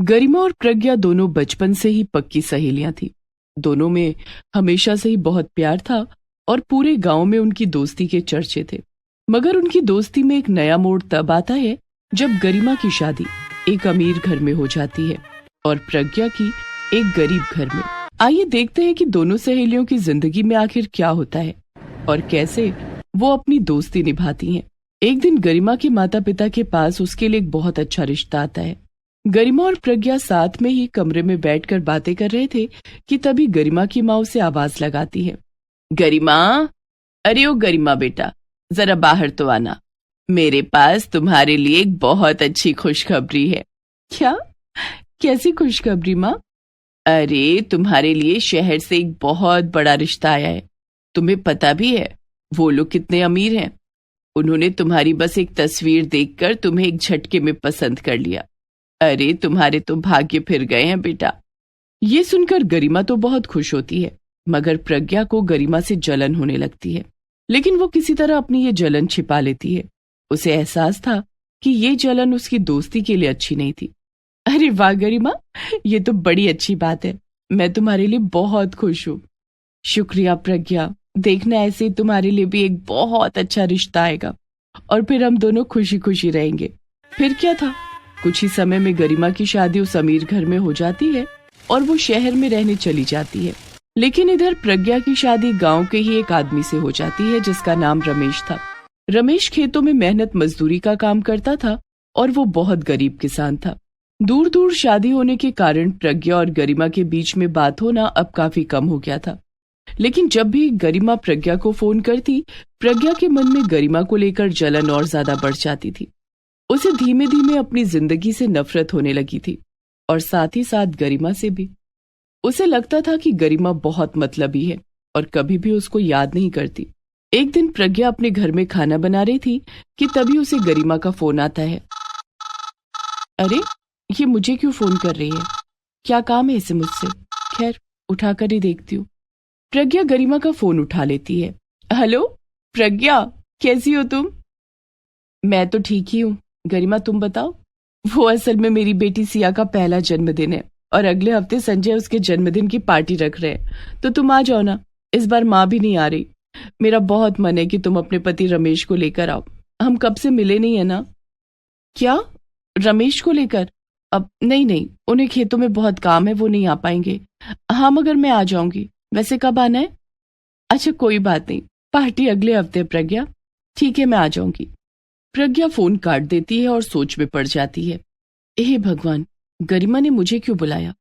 गरिमा और प्रज्ञा दोनों बचपन से ही पक्की सहेलियां थी। दोनों में हमेशा से ही बहुत प्यार था और पूरे गांव में उनकी दोस्ती के चर्चे थे। मगर उनकी दोस्ती में एक नया मोड़ तब आता है जब गरिमा की शादी एक अमीर घर में हो जाती है और प्रज्ञा की एक गरीब घर में। आइए देखते हैं कि दोनों सहेलियों की जिंदगी में आखिर क्या होता है और कैसे वो अपनी दोस्ती निभाती हैं। एक दिन गरिमा के माता पिता के पास उसके लिए एक बहुत अच्छा रिश्ता आता है। गरिमा और प्रज्ञा साथ में ही कमरे में बैठकर बातें कर रहे थे कि तभी गरिमा की माँ उसे आवाज लगाती है। गरिमा, अरे ओ गरिमा बेटा, जरा बाहर तो आना। मेरे पास तुम्हारे लिए एक बहुत अच्छी खुशखबरी है। क्या? कैसी खुशखबरी माँ? अरे तुम्हारे लिए शहर से एक बहुत बड़ा रिश्ता आया है। तुम्हें पता भी है वो लोग कितने अमीर हैं। उन्होंने तुम्हारी बस एक तस्वीर देखकर तुम्हें एक झटके में पसंद कर लिया। अरे तुम्हारे तो भाग्य फिर गए हैं बेटा। ये सुनकर गरिमा तो बहुत खुश होती है, मगर प्रज्ञा को गरिमा से जलन होने लगती है। लेकिन वो किसी तरह अपनी ये जलन छिपा लेती है। उसे एहसास था कि ये जलन उसकी दोस्ती के लिए अच्छी नहीं थी। अरे वाह गरिमा, ये तो बड़ी अच्छी बात है। मैं तुम्हारे लिए बहुत खुश हूँ। शुक्रिया प्रज्ञा, देखना ऐसे तुम्हारे लिए भी एक बहुत अच्छा रिश्ता आएगा और फिर हम दोनों खुशी खुशी रहेंगे। फिर क्या था, कुछ ही समय में गरिमा की शादी उस अमीर घर में हो जाती है और वो शहर में रहने चली जाती है। लेकिन इधर प्रज्ञा की शादी गांव के ही एक आदमी से हो जाती है जिसका नाम रमेश था। रमेश खेतों में मेहनत मजदूरी का काम करता था और वो बहुत गरीब किसान था। दूर दूर शादी होने के कारण प्रज्ञा और गरिमा के बीच में बात होना अब काफी कम हो गया था। लेकिन जब भी गरिमा प्रज्ञा को फोन करती, प्रज्ञा के मन में गरिमा को लेकर जलन और ज्यादा बढ़ जाती थी। उसे धीमे धीमे अपनी जिंदगी से नफरत होने लगी थी और साथ ही साथ गरिमा से भी। उसे लगता था कि गरिमा बहुत मतलबी है और कभी भी उसको याद नहीं करती। एक दिन प्रज्ञा अपने घर में खाना बना रही थी कि तभी उसे गरिमा का फोन आता है। अरे ये मुझे क्यों फोन कर रही है? क्या काम है इसे मुझसे? खैर, उठाकर ही देखती हूँ। प्रज्ञा गरिमा का फोन उठा लेती है। हेलो प्रज्ञा, कैसी हो तुम? मैं तो ठीक ही हूँ। गरिमा तुम बताओ। वो असल में मेरी बेटी सिया का पहला जन्मदिन है और अगले हफ्ते संजय उसके जन्मदिन की पार्टी रख रहे हैं, तो तुम आ जाओ ना। इस बार माँ भी नहीं आ रही। मेरा बहुत मन है कि तुम अपने पति रमेश को लेकर आओ। हम कब से मिले नहीं है ना। क्या? रमेश को लेकर? अब नहीं, उन्हें खेतों में बहुत काम है, वो नहीं आ पाएंगे। हाँ मगर मैं आ जाऊंगी। वैसे कब आना है? अच्छा कोई बात नहीं, पार्टी अगले हफ्ते। प्रज्ञा ठीक है, मैं आ जाऊंगी। प्रज्ञा फोन काट देती है और सोच में पड़ जाती है। हे भगवान, गरिमा ने मुझे क्यों बुलाया?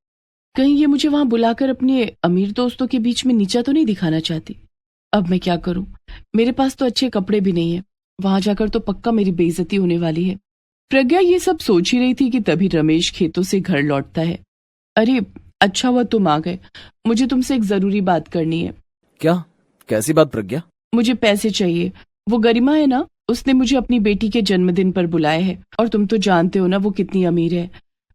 कहीं ये मुझे वहां बुलाकर अपने अमीर दोस्तों के बीच में नीचा तो नहीं दिखाना चाहती? अब मैं क्या करूं? मेरे पास तो अच्छे कपड़े भी नहीं है। वहां जाकर तो पक्का मेरी बेइज्जती होने वाली है। प्रज्ञा ये सब सोच ही रही थी कि तभी रमेश खेतों से घर लौटता है। अरे अच्छा हुआ तुम आ गए, मुझे तुमसे एक जरूरी बात करनी है। क्या? कैसी बात प्रज्ञा? मुझे पैसे चाहिए। वो गरिमा है ना, उसने मुझे अपनी बेटी के जन्मदिन पर बुलाया है और तुम तो जानते हो ना वो कितनी अमीर है।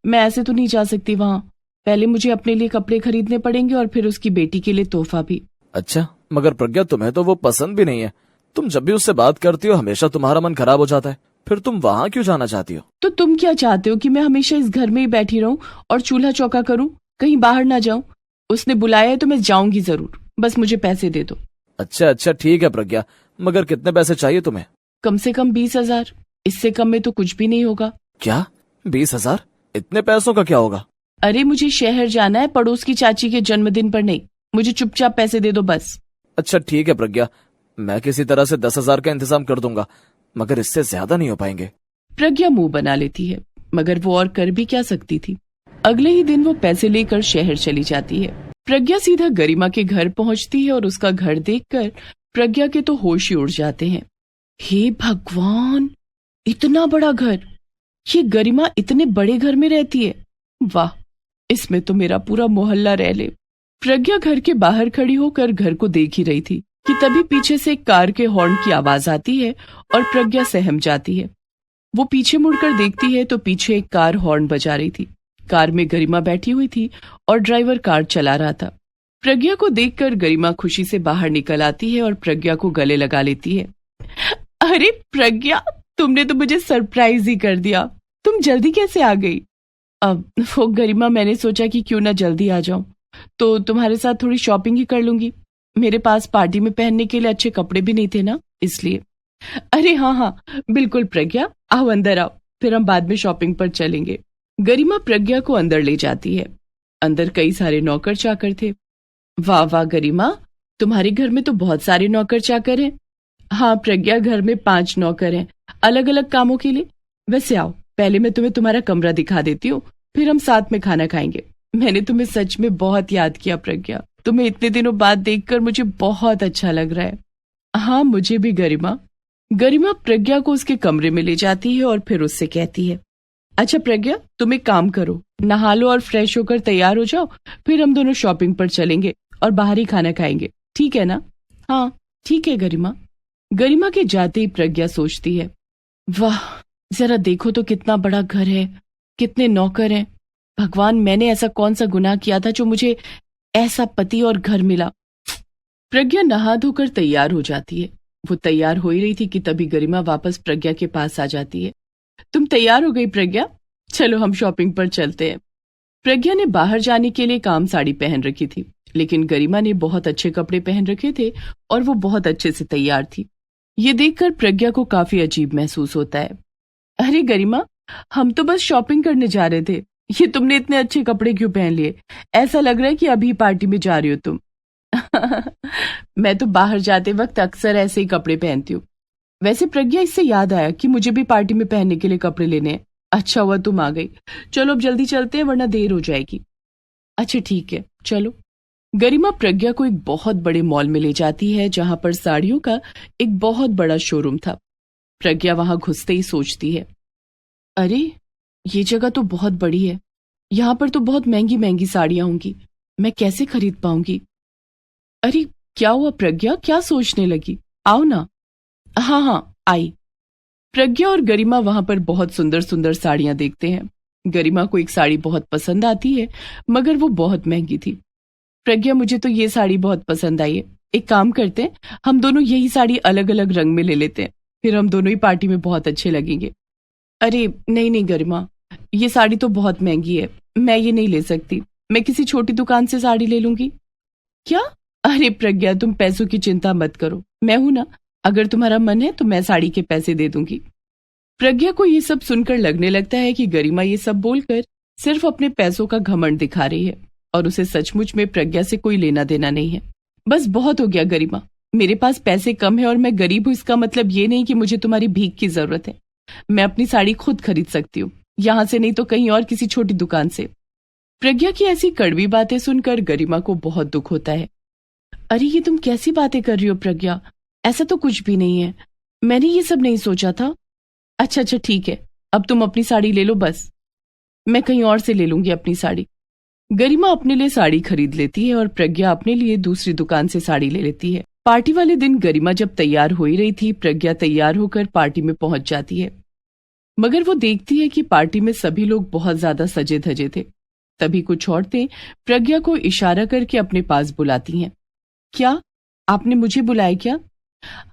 मैं ऐसे तो नहीं जा सकती वहां। पहले मुझे अपने लिए कपड़े खरीदने पड़ेंगे और फिर उसकी बेटी के लिए तोहफा भी। अच्छा, मगर प्रज्ञा तुम्हें तो वो पसंद भी नहीं है। तुम जब भी उससे बात करती हो हमेशा तुम्हारा मन खराब हो जाता है। फिर तुम वहां क्यों जाना चाहती हो? तो तुम क्या चाहते हो कि मैं हमेशा इस घर में ही बैठी रहूं और चूल्हा चौका करूं, कहीं बाहर ना जाऊं? उसने बुलाया है तो मैं जाऊंगी जरूर, बस मुझे पैसे दे दो। अच्छा ठीक है प्रज्ञा, मगर कितने पैसे चाहिए तुम्हें? कम से कम 20,000। इससे कम में तो कुछ भी नहीं होगा। क्या? 20,000? इतने पैसों का क्या होगा? अरे मुझे शहर जाना है, पड़ोस की चाची के जन्मदिन पर नहीं। मुझे चुपचाप पैसे दे दो बस। अच्छा ठीक है प्रज्ञा, मैं किसी तरह से 10,000 का इंतजाम कर दूंगा, मगर इससे ज्यादा नहीं हो पाएंगे। प्रज्ञा मुंह बना लेती है, मगर वो और कर भी क्या सकती थी। अगले ही दिन वो पैसे लेकर शहर चली जाती है। प्रज्ञा सीधा गरिमा के घर पहुंचती है और उसका घर देखकर प्रज्ञा के तो होश ही उड़ जाते हैं। हे भगवान, इतना बड़ा घर! ये गरिमा इतने बड़े घर में रहती है? वाह, इसमें तो मेरा पूरा मोहल्ला रह ले। प्रज्ञा घर के बाहर खड़ी होकर घर को देख ही रही थी कि तभी पीछे से एक कार के हॉर्न की आवाज आती है और प्रज्ञा सहम जाती है। वो पीछे मुड़कर देखती है तो पीछे एक कार हॉर्न बजा रही थी। कार में गरिमा बैठी हुई थी और ड्राइवर कार चला रहा था। प्रज्ञा को देखकर गरिमा खुशी से बाहर निकल आती है और प्रज्ञा को गले लगा लेती है। अरे प्रज्ञा, तुमने तो मुझे सरप्राइज ही कर दिया। तुम जल्दी कैसे आ गई? अब वो गरिमा, मैंने सोचा कि क्यों ना जल्दी आ जाऊं, तो तुम्हारे साथ थोड़ी शॉपिंग ही कर लूंगी। मेरे पास पार्टी में पहनने के लिए अच्छे कपड़े भी नहीं थे ना, इसलिए। अरे हाँ हाँ, बिल्कुल प्रज्ञा, आओ अंदर आओ, फिर हम बाद में शॉपिंग पर चलेंगे। गरिमा प्रज्ञा को अंदर ले जाती है। अंदर कई सारे नौकर चाकर थे। वाह वाह गरिमा, तुम्हारे घर में तो बहुत सारे नौकर चाकर हैं। हाँ प्रज्ञा, घर में 5 नौकर हैं, अलग अलग कामों के लिए। वैसे आओ, पहले मैं तुम्हें तुम्हारा कमरा दिखा देती हूँ, फिर हम साथ में खाना खाएंगे। मैंने तुम्हें सच में बहुत याद किया प्रज्ञा, तुम्हें इतने दिनों बाद देखकर मुझे बहुत अच्छा लग रहा है। हाँ मुझे भी गरिमा। गरिमा प्रज्ञा को उसके कमरे में ले जाती है और फिर उससे कहती है, अच्छा प्रज्ञा, तुम एक काम करो, नहा लो और फ्रेश होकर तैयार हो जाओ, फिर हम दोनों शॉपिंग पर चलेंगे और बाहर ही खाना खाएंगे, ठीक है ना? हाँ ठीक है गरिमा। गरिमा के जाते ही प्रज्ञा सोचती है, वाह, जरा देखो तो कितना बड़ा घर है, कितने नौकर हैं। भगवान, मैंने ऐसा कौन सा गुनाह किया था जो मुझे ऐसा पति और घर मिला। प्रज्ञा नहा धोकर तैयार हो जाती है। वो तैयार हो ही रही थी कि तभी गरिमा वापस प्रज्ञा के पास आ जाती है। तुम तैयार हो गई प्रज्ञा? चलो हम शॉपिंग पर चलते हैं। प्रज्ञा ने बाहर जाने के लिए काम साड़ी पहन रखी थी, लेकिन गरिमा ने बहुत अच्छे कपड़े पहन रखे थे और वो बहुत अच्छे से तैयार थी। ये देखकर प्रज्ञा को काफी अजीब महसूस होता है। अरे गरिमा, हम तो बस शॉपिंग करने जा रहे थे, ये तुमने इतने अच्छे कपड़े क्यों पहन लिए? ऐसा लग रहा है कि अभी पार्टी में जा रही हो तुम। मैं तो बाहर जाते वक्त अक्सर ऐसे ही कपड़े पहनती हूँ। वैसे प्रज्ञा, इससे याद आया कि मुझे भी पार्टी में पहनने के लिए कपड़े लेने हैं। अच्छा हुआ तुम आ गई। चलो अब जल्दी चलते हैं, वरना देर हो जाएगी। अच्छा ठीक है, चलो। गरिमा प्रज्ञा को एक बहुत बड़े मॉल में ले जाती है, जहां पर साड़ियों का एक बहुत बड़ा शोरूम था। प्रज्ञा वहां घुसते ही सोचती है, अरे ये जगह तो बहुत बड़ी है, यहाँ पर तो बहुत महंगी महंगी साड़ियां होंगी, मैं कैसे खरीद पाऊंगी? अरे क्या हुआ प्रज्ञा, क्या सोचने लगी? आओ ना। हाँ हाँ आई। प्रज्ञा और गरिमा वहां पर बहुत सुंदर सुंदर साड़ियां देखते हैं। गरिमा को एक साड़ी बहुत पसंद आती है, मगर वो बहुत महंगी थी। प्रज्ञा, मुझे तो ये साड़ी बहुत पसंद आई है, एक काम करते हैं, हम दोनों यही साड़ी अलग अलग रंग में ले लेते हैं, फिर हम दोनों ही पार्टी में बहुत अच्छे लगेंगे। अरे नहीं नहीं गरिमा, ये साड़ी तो बहुत महंगी है, मैं ये नहीं ले सकती, मैं किसी छोटी दुकान से साड़ी ले लूंगी। क्या? अरे प्रज्ञा, तुम पैसों की चिंता मत करो, मैं हूं ना, अगर तुम्हारा मन है तो मैं साड़ी के पैसे दे दूंगी। प्रज्ञा को ये सब सुनकर लगने लगता है कि गरिमा ये सब बोलकर सिर्फ अपने पैसों का घमंड दिखा रही है और उसे सचमुच में प्रज्ञा से कोई लेना देना नहीं है। बस बहुत हो गया गरिमा, मेरे पास पैसे कम है और मैं गरीब हूं, इसका मतलब ये नहीं कि मुझे तुम्हारी भीख की जरूरत है। मैं अपनी साड़ी खुद खरीद सकती हूँ, यहाँ से नहीं तो कहीं और किसी छोटी दुकान से। प्रज्ञा की ऐसी कड़वी बातें सुनकर गरिमा को बहुत दुख होता है। अरे ये तुम कैसी बातें कर रही हो प्रज्ञा, ऐसा तो कुछ भी नहीं है, मैंने ये सब नहीं सोचा था। अच्छा अच्छा ठीक है, अब तुम अपनी साड़ी ले लो, बस मैं कहीं और से ले लूंगी अपनी साड़ी। गरिमा अपने लिए साड़ी खरीद लेती है और प्रज्ञा अपने लिए दूसरी दुकान से साड़ी ले लेती है। पार्टी वाले दिन गरिमा जब तैयार हो ही रही थी, प्रज्ञा तैयार होकर पार्टी में पहुंच जाती है, मगर वो देखती है कि पार्टी में सभी लोग बहुत ज्यादा सजे धजे थे। तभी कुछ औरतें प्रज्ञा को इशारा करके अपने पास बुलाती हैं। क्या आपने मुझे बुलाया क्या?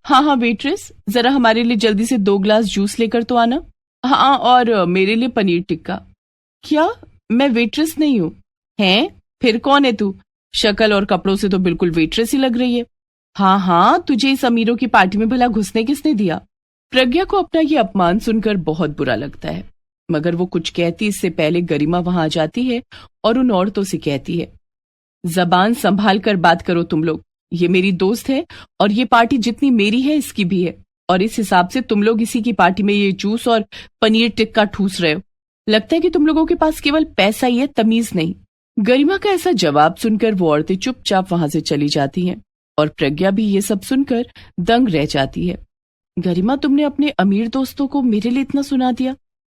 हाँ हाँ वेट्रेस, जरा हमारे लिए जल्दी से 2 ग्लास जूस लेकर तो आना। हाँ, और मेरे लिए पनीर टिक्का। क्या? मैं वेट्रेस नहीं हूँ। हैं? फिर कौन है तू? शक्ल और कपड़ों से तो बिल्कुल वेट्रेस ही लग रही है। हाँ हाँ, तुझे इस अमीरों की पार्टी में भला घुसने किसने दिया? प्रज्ञा को अपना ये अपमान सुनकर बहुत बुरा लगता है, मगर वो कुछ कहती इससे पहले गरिमा वहां आ जाती है और उन औरतों से कहती है, जबान संभाल कर बात करो तुम लोग, ये मेरी दोस्त है और ये पार्टी जितनी मेरी है इसकी भी है, और इस हिसाब से तुम लोग इसी की पार्टी में ये जूस और पनीर टिक्का ठूस रहे हो। लगता है कि तुम लोगों के पास केवल पैसा ही है, तमीज नहीं। गरिमा का ऐसा जवाब सुनकर वो औरतें चुपचाप वहां से चली जाती हैं और प्रज्ञा भी ये सब सुनकर दंग रह जाती है। गरिमा, तुमने अपने अमीर दोस्तों को मेरे लिए इतना सुना दिया?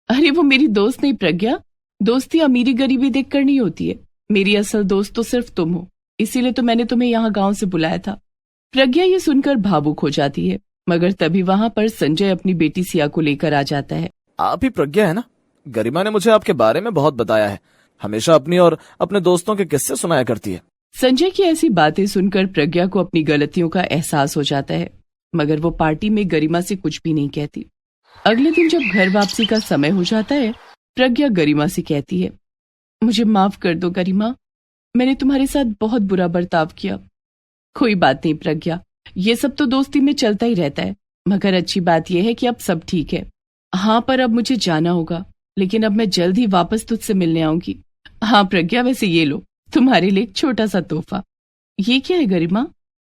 अरे वो मेरी दोस्त नहीं प्रज्ञा, दोस्ती अमीरी गरीबी देखकर नहीं होती है, मेरी असल दोस्त तो सिर्फ तुम हो, इसीलिए तो मैंने तुम्हें यहाँ गांव से बुलाया था। प्रज्ञा ये सुनकर भावुक हो जाती है, मगर तभी वहां पर संजय अपनी बेटी सिया को लेकर आ जाता है। आप ही प्रज्ञा है ना? गरिमा ने मुझे आपके बारे में बहुत बताया है, हमेशा अपनी और अपने दोस्तों के किस्से सुनाया करती है। संजय की ऐसी बातें सुनकर प्रज्ञा को अपनी गलतियों का एहसास हो जाता है, मगर वो पार्टी में गरिमा से कुछ भी नहीं कहती। अगले दिन जब घर वापसी का समय हो जाता है, प्रज्ञा गरिमा से कहती है, मुझे माफ कर दो गरिमा, मैंने तुम्हारे साथ बहुत बुरा बर्ताव किया। कोई बात नहीं प्रज्ञा, ये सब तो दोस्ती में चलता ही रहता है, मगर अच्छी बात यह है कि अब सब ठीक है। हाँ, पर अब मुझे जाना होगा, लेकिन अब मैं जल्द ही वापस तुझसे मिलने आऊंगी। हाँ प्रज्ञा, वैसे ये लो तुम्हारे लिए एक छोटा सा तोहफा। ये क्या है गरिमा?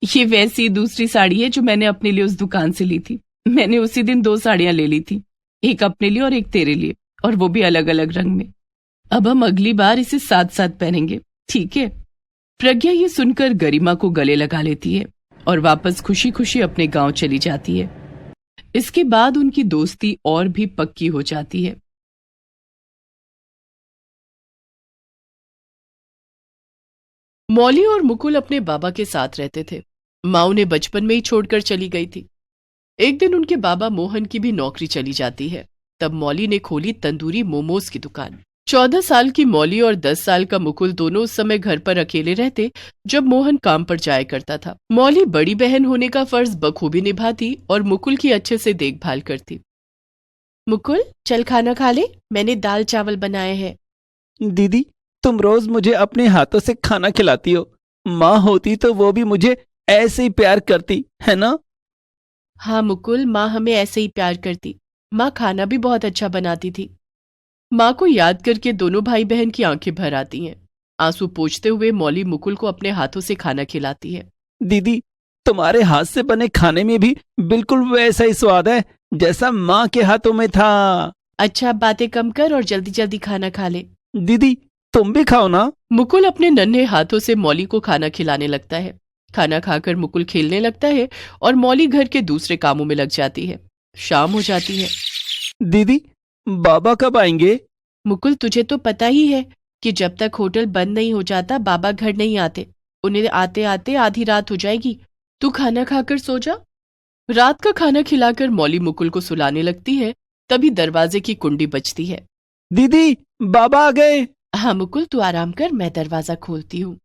ये वैसी दूसरी साड़ी है जो मैंने अपने लिए उस दुकान से ली थी। मैंने उसी दिन 2 साड़ियां ले ली थी, एक अपने लिए और एक तेरे लिए, और वो भी अलग अलग रंग में। अब हम अगली बार इसे साथ साथ पहनेंगे, ठीक है? प्रज्ञा ये सुनकर गरिमा को गले लगा लेती है और वापस खुशी खुशी अपने गांव चली जाती है। इसके बाद उनकी दोस्ती और भी पक्की हो जाती है। मौली और मुकुल अपने बाबा के साथ रहते थे। माँ उन्हें बचपन में ही छोड़कर चली गई थी। एक दिन उनके बाबा मोहन की भी नौकरी चली जाती है। तब मौली ने खोली तंदूरी मोमोज की दुकान। 14 साल की मौली और 10 साल का मुकुल दोनों उस समय घर पर अकेले रहते जब मोहन काम पर जाया करता था। मौली बड़ी बहन होने का फर्ज बखूबी निभाती और मुकुल की अच्छे से देखभाल करती। मुकुल, चल खाना खा ले, मैंने दाल चावल बनाए हैं। दीदी, तुम रोज मुझे अपने हाथों से खाना खिलाती हो। माँ होती तो वो भी मुझे ऐसे ही प्यार करती, है ना? हाँ मुकुल, माँ हमें ऐसे ही प्यार करती। माँ खाना भी बहुत अच्छा बनाती थी। माँ को याद करके दोनों भाई बहन की आंखें भर आती हैं। आंसू पोंछते हुए मौली मुकुल को अपने हाथों से खाना खिलाती है। दीदी, तुम्हारे हाथ से बने खाने में भी बिल्कुल वैसा ही स्वाद है जैसा माँ के हाथों में था। अच्छा, बातें कम कर और जल्दी जल्दी खाना खा ले। दीदी, तुम भी खाओ ना। मुकुल अपने नन्हे हाथों से मौली को खाना खिलाने लगता है। खाना खाकर मुकुल खेलने लगता है और मौली घर के दूसरे कामों में लग जाती है। शाम हो जाती है। दीदी, बाबा कब आएंगे? मुकुल, तुझे तो पता ही है कि जब तक होटल बंद नहीं हो जाता बाबा घर नहीं आते। उन्हें आते आते आधी रात हो जाएगी। तू खाना खाकर सो जा। रात का खाना खिलाकर मौली मुकुल को सुलाने लगती है। तभी दरवाजे की कुंडी बजती है। दीदी, बाबा आ गए। हाँ मुकुल, तू आराम कर, मैं दरवाजा खोलती हूँ।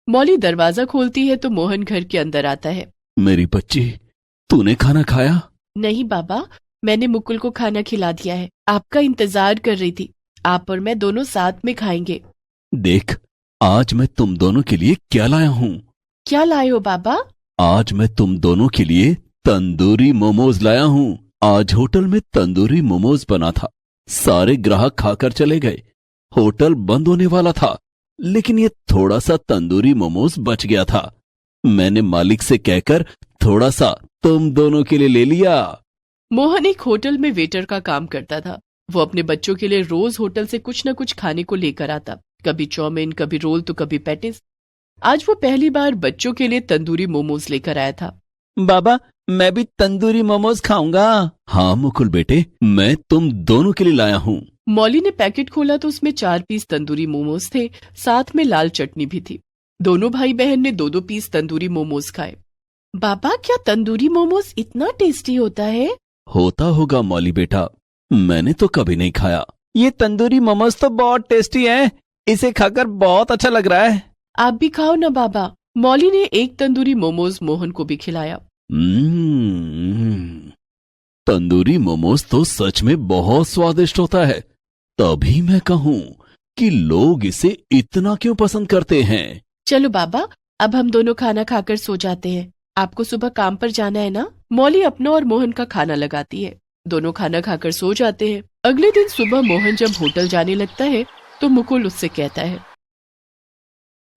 मौली दरवाजा खोलती है तो मोहन घर के अंदर आता है। मेरी बच्ची, तूने खाना खाया? नहीं बाबा, मैंने मुकुल को खाना खिला दिया है। आपका इंतजार कर रही थी। आप और मैं दोनों साथ में खाएंगे। देख, आज मैं तुम दोनों के लिए क्या लाया हूँ। क्या लाए हो बाबा? आज मैं तुम दोनों के लिए तंदूरी मोमोज लाया हूँ। आज होटल में तंदूरी मोमोज बना था। सारे ग्राहक खाकर चले गए। होटल बंद होने वाला था, लेकिन ये थोड़ा सा तंदूरी मोमोज बच गया था। मैंने मालिक से कहकर थोड़ा सा तुम दोनों के लिए ले लिया। मोहन एक होटल में वेटर का काम करता था। वो अपने बच्चों के लिए रोज होटल से कुछ न कुछ खाने को लेकर आता। कभी चाउमीन, कभी रोल तो कभी पैटिस। आज वो पहली बार बच्चों के लिए तंदूरी मोमोज लेकर आया था। बाबा, मैं भी तंदूरी मोमोज खाऊंगा। हाँ मुकुल बेटे, मैं तुम दोनों के लिए लाया हूँ। मौली ने पैकेट खोला तो उसमें 4 पीस तंदूरी मोमोज थे, साथ में लाल चटनी भी थी। दोनों भाई बहन ने 2-2 पीस तंदूरी मोमोज खाए। बाबा, क्या तंदूरी मोमोज इतना टेस्टी होता है? होता होगा मौली बेटा, मैंने तो कभी नहीं खाया। ये तंदूरी मोमोज तो बहुत टेस्टी है। इसे खाकर बहुत अच्छा लग रहा है। आप भी खाओ ना बाबा। मौली ने एक तंदूरी मोमोज मोहन को भी खिलाया। तंदूरी मोमोज तो सच में बहुत स्वादिष्ट होता है। तभी मैं कहूँ कि लोग इसे इतना क्यों पसंद करते हैं। चलो बाबा, अब हम दोनों खाना खाकर सो जाते हैं। आपको सुबह काम पर जाना है ना? मौली अपना और मोहन का खाना लगाती है। दोनों खाना खाकर सो जाते हैं। अगले दिन सुबह मोहन जब होटल जाने लगता है तो मुकुल उससे कहता है,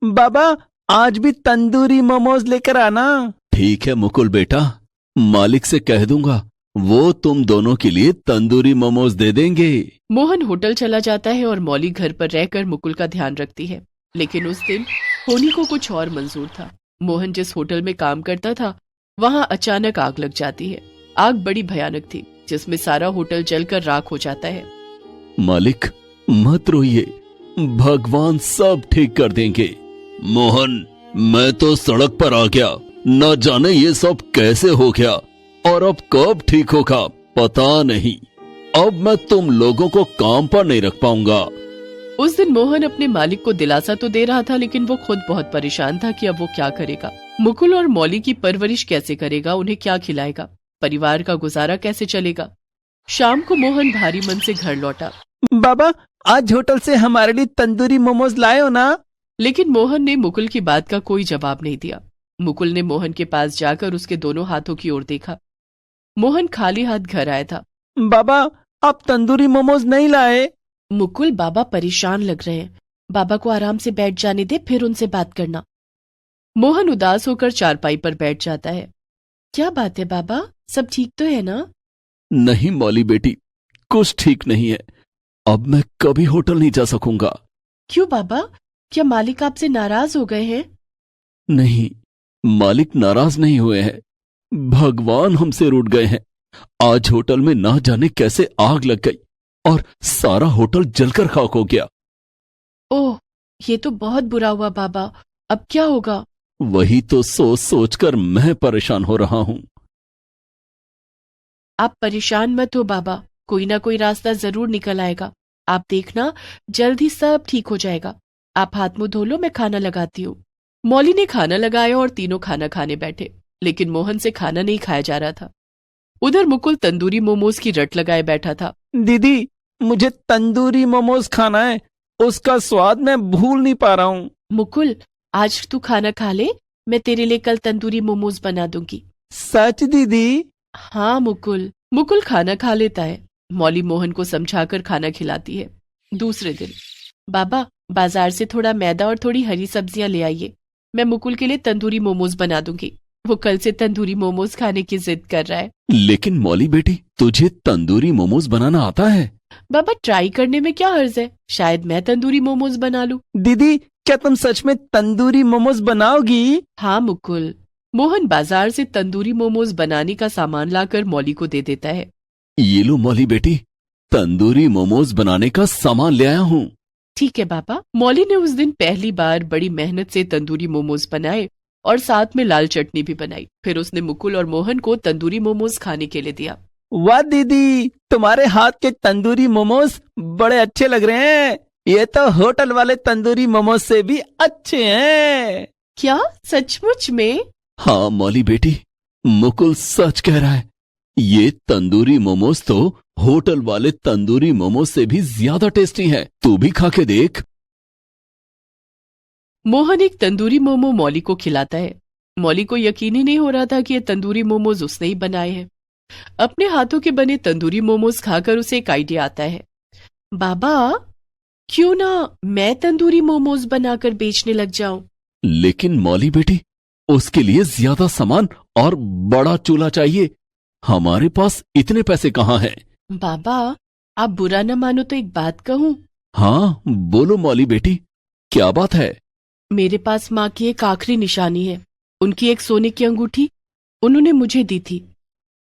बाबा, आज भी तंदूरी मोमोज लेकर आना। ठीक है मुकुल बेटा, मालिक से कह दूंगा, वो तुम दोनों के लिए तंदूरी मोमोज दे देंगे। मोहन होटल चला जाता है और मौली घर पर रहकर मुकुल का ध्यान रखती है। लेकिन उस दिन होनी को कुछ और मंजूर था। मोहन जिस होटल में काम करता था वहां अचानक आग लग जाती है। आग बड़ी भयानक थी, जिसमें सारा होटल जलकर राख हो जाता है। मालिक, मत रोइए, भगवान सब ठीक कर देंगे। मोहन, मैं तो सड़क पर आ गया। न जाने ये सब कैसे हो गया और अब कब ठीक होगा पता नहीं। अब मैं तुम लोगों को काम पर नहीं रख पाऊंगा। उस दिन मोहन अपने मालिक को दिलासा तो दे रहा था, लेकिन वो खुद बहुत परेशान था कि अब वो क्या करेगा। मुकुल और मौली की परवरिश कैसे करेगा, उन्हें क्या खिलाएगा, परिवार का गुजारा कैसे चलेगा। शाम को मोहन भारी मन से घर लौटा। बाबा, आज होटल से हमारे लिए तंदूरी मोमोज लाए हो ना? लेकिन मोहन ने मुकुल की बात का कोई जवाब नहीं दिया। मुकुल ने मोहन के पास जाकर उसके दोनों हाथों की ओर देखा। मोहन खाली हाथ घर आया था। बाबा, आप तंदूरी मोमोज नहीं लाए? मुकुल, बाबा परेशान लग रहे हैं, बाबा को आराम से बैठ जाने दे, फिर उनसे बात करना। मोहन उदास होकर चारपाई पर बैठ जाता है। क्या बात है बाबा, सब ठीक तो है ना? नहीं मौली बेटी, कुछ ठीक नहीं है। अब मैं कभी होटल नहीं जा सकूंगा। क्यों बाबा, क्या मालिक आपसे नाराज हो गए हैं? नहीं, मालिक नाराज नहीं हुए हैं, भगवान हमसे रूठ गए हैं। आज होटल में ना जाने कैसे आग लग गई और सारा होटल जलकर खाक हो गया। ओह, ये तो बहुत बुरा हुआ बाबा, अब क्या होगा? वही तो सोच सोचकर मैं परेशान हो रहा हूं। आप परेशान मत हो बाबा, कोई ना कोई रास्ता जरूर निकल आएगा। आप देखना, जल्द ही सब ठीक हो जाएगा। आप हाथ मुंह धो लो, मैं खाना लगाती हूँ। मौली ने खाना लगाया और तीनों खाना खाने बैठे, लेकिन मोहन से खाना नहीं खाया जा रहा था। उधर मुकुल तंदूरी मोमोज की रट लगाए बैठा था। दीदी, मुझे तंदूरी मोमोज खाना है, उसका स्वाद मैं भूल नहीं पा रहा हूँ। मुकुल, आज तू खाना खा ले, मैं तेरे लिए कल तंदूरी मोमोज बना दूंगी। सच दीदी? हाँ मुकुल। मुकुल खाना खा लेता है। मौली मोहन को समझाकर खाना खिलाती है। दूसरे दिन, बाबा बाजार से थोड़ा मैदा और थोड़ी हरी सब्जियां ले आइए, मैं मुकुल के लिए तंदूरी मोमोज बना दूंगी। वो कल से तंदूरी मोमोज खाने की जिद कर रहा है। लेकिन मौली बेटी, तुझे तंदूरी मोमोज बनाना आता है? बाबा, ट्राई करने में क्या हर्ज है, शायद मैं तंदूरी मोमोज बना लूं। दीदी, क्या तुम सच में तंदूरी मोमोज बनाओगी? हाँ मुकुल। मोहन बाजार से तंदूरी मोमोज बनाने का सामान लाकर मौली को दे देता है। ये लो मौली बेटी, तंदूरी मोमोज बनाने का सामान ले आया हूँ। ठीक है बाबा। मौली ने उस दिन पहली बार बड़ी मेहनत से तंदूरी मोमोज बनाए और साथ में लाल चटनी भी बनाई। फिर उसने मुकुल और मोहन को तंदूरी मोमोज खाने के लिए दिया। वाह दीदी, तुम्हारे हाथ के तंदूरी मोमोज बड़े अच्छे लग रहे हैं। ये तो होटल वाले तंदूरी मोमोज से भी अच्छे हैं। क्या सचमुच में? हाँ मौली बेटी, मुकुल सच कह रहा है। ये तंदूरी मोमोज तो होटल वाले तंदूरी मोमोज से भी ज्यादा टेस्टी है। तू भी खा के देख। मोहन एक तंदूरी मोमो मौली को खिलाता है। मौली को यकीन ही नहीं हो रहा था कि ये तंदूरी मोमोज उसने ही बनाए हैं। अपने हाथों के बने तंदूरी मोमोज खाकर उसे एक आइडिया आता है। बाबा, क्यों ना मैं तंदूरी मोमोज बनाकर बेचने लग जाऊं? लेकिन मौली बेटी, उसके लिए ज्यादा सामान और बड़ा चूल्हा चाहिए। हमारे पास इतने पैसे कहाँ हैं? बाबा, आप बुरा न मानो तो एक बात कहूं? हाँ बोलो मौली बेटी, क्या बात है? मेरे पास माँ की एक आखिरी निशानी है, उनकी एक सोने की अंगूठी उन्होंने मुझे दी थी।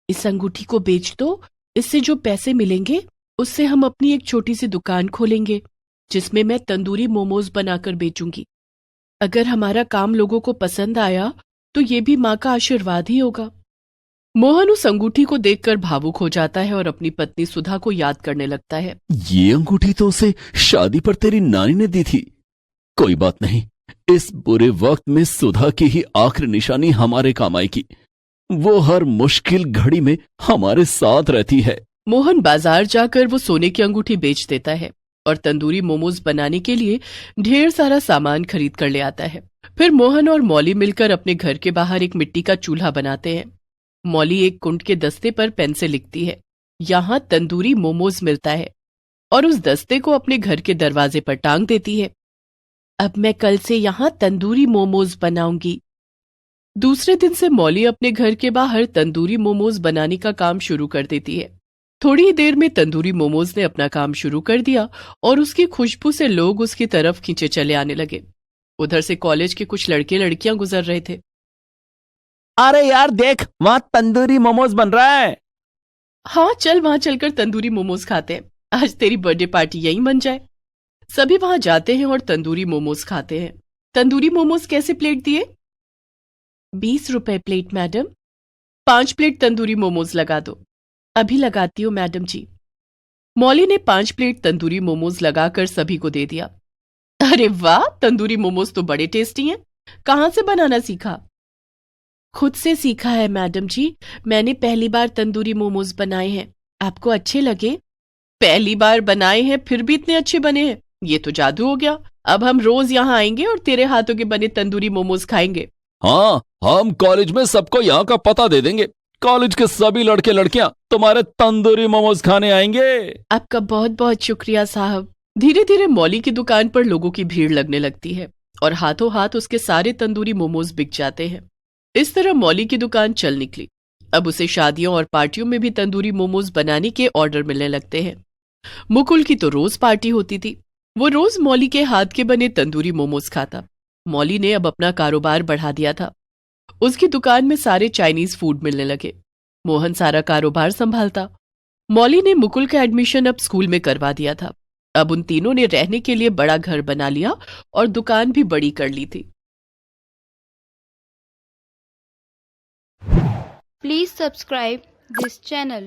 इस अंगूठी को बेच दो, इससे जो पैसे मिलेंगे उससे हम अपनी एक छोटी सी दुकान खोलेंगे, जिसमें मैं तंदूरी मोमोज बनाकर बेचूंगी। अगर हमारा काम लोगों को पसंद आया तो ये भी माँ का आशीर्वाद ही होगा। मोहन उस अंगूठी को देखकर भावुक हो जाता है और अपनी पत्नी सुधा को याद करने लगता है। ये अंगूठी तो उसे शादी पर तेरी नानी ने दी थी। कोई बात नहीं, इस बुरे वक्त में सुधा की ही आखिरी निशानी हमारे काम आएगी। वो हर मुश्किल घड़ी में हमारे साथ रहती है। मोहन बाजार जाकर वो सोने की अंगूठी बेच देता है और तंदूरी मोमोज बनाने के लिए ढेर सारा सामान खरीद कर ले आता है। फिर मोहन और मौली मिलकर अपने घर के बाहर एक मिट्टी का चूल्हा बनाते हैं। मौली एक कुंड के दस्ते पर पेन से लिखती है, यहाँ तंदूरी मोमोज मिलता है, और उस दस्ते को अपने घर के दरवाजे पर टांग देती है। अब मैं कल से यहाँ तंदूरी मोमोज बनाऊंगी। दूसरे दिन से मौली अपने घर के बाहर तंदूरी मोमोज बनाने का काम शुरू कर देती है। थोड़ी ही देर में तंदूरी मोमोज ने अपना काम शुरू कर दिया और उसकी खुशबू से लोग उसकी तरफ खींचे चले आने लगे। उधर से कॉलेज के कुछ लड़के लड़कियां गुजर रहे थे। अरे यार देख, वहाँ तंदूरी मोमोज बन रहा है। हाँ चल, वहां चलकर तंदूरी मोमोज खाते हैं, आज तेरी बर्थडे पार्टी यहीं बन जाए। सभी वहां जाते हैं और तंदूरी मोमोज खाते हैं। तंदूरी मोमोज कैसे प्लेट दिए? 20 रुपए plate madam. 5 plate tandoori momos लगा दो। अभी लगाती हूँ मैडम जी। मौली ने 5 प्लेट तंदूरी मोमोज लगाकर सभी को दे दिया। अरे वाह, तंदूरी मोमोज तो बड़े टेस्टी हैं। कहाँ से बनाना सीखा? खुद से सीखा है मैडम जी, मैंने पहली बार तंदूरी मोमोज बनाए हैं। आपको अच्छे लगे? पहली बार बनाए हैं फिर भी इतने अच्छे बने हैं, ये तो जादू हो गया। अब हम रोज यहाँ आएंगे और तेरे हाथों के बने तंदूरी मोमोज खाएंगे। हाँ, हम कॉलेज में सबको यहाँ का पता दे देंगे। कॉलेज के सभी लड़के लड़कियां तुम्हारे तंदूरी मोमोज खाने आएंगे। आपका बहुत बहुत शुक्रिया साहब। धीरे धीरे मौली की दुकान पर लोगों की भीड़ लगने लगती है और हाथों हाथ उसके सारे तंदूरी मोमोज बिक जाते हैं। इस तरह मौली की दुकान चल निकली। अब उसे शादियों और पार्टियों में भी तंदूरी मोमोज बनाने के ऑर्डर मिलने लगते हैं। मुकुल की तो रोज पार्टी होती थी। वो रोज मौली के हाथ के बने तंदूरी मोमोज खाता। मौली ने अब अपना कारोबार बढ़ा दिया था। उसकी दुकान में सारे चाइनीज फूड मिलने लगे। मोहन सारा कारोबार संभालता। मौली ने मुकुल का एडमिशन अब स्कूल में करवा दिया था। अब उन तीनों ने रहने के लिए बड़ा घर बना लिया और दुकान भी बड़ी कर ली थी। Please subscribe this channel.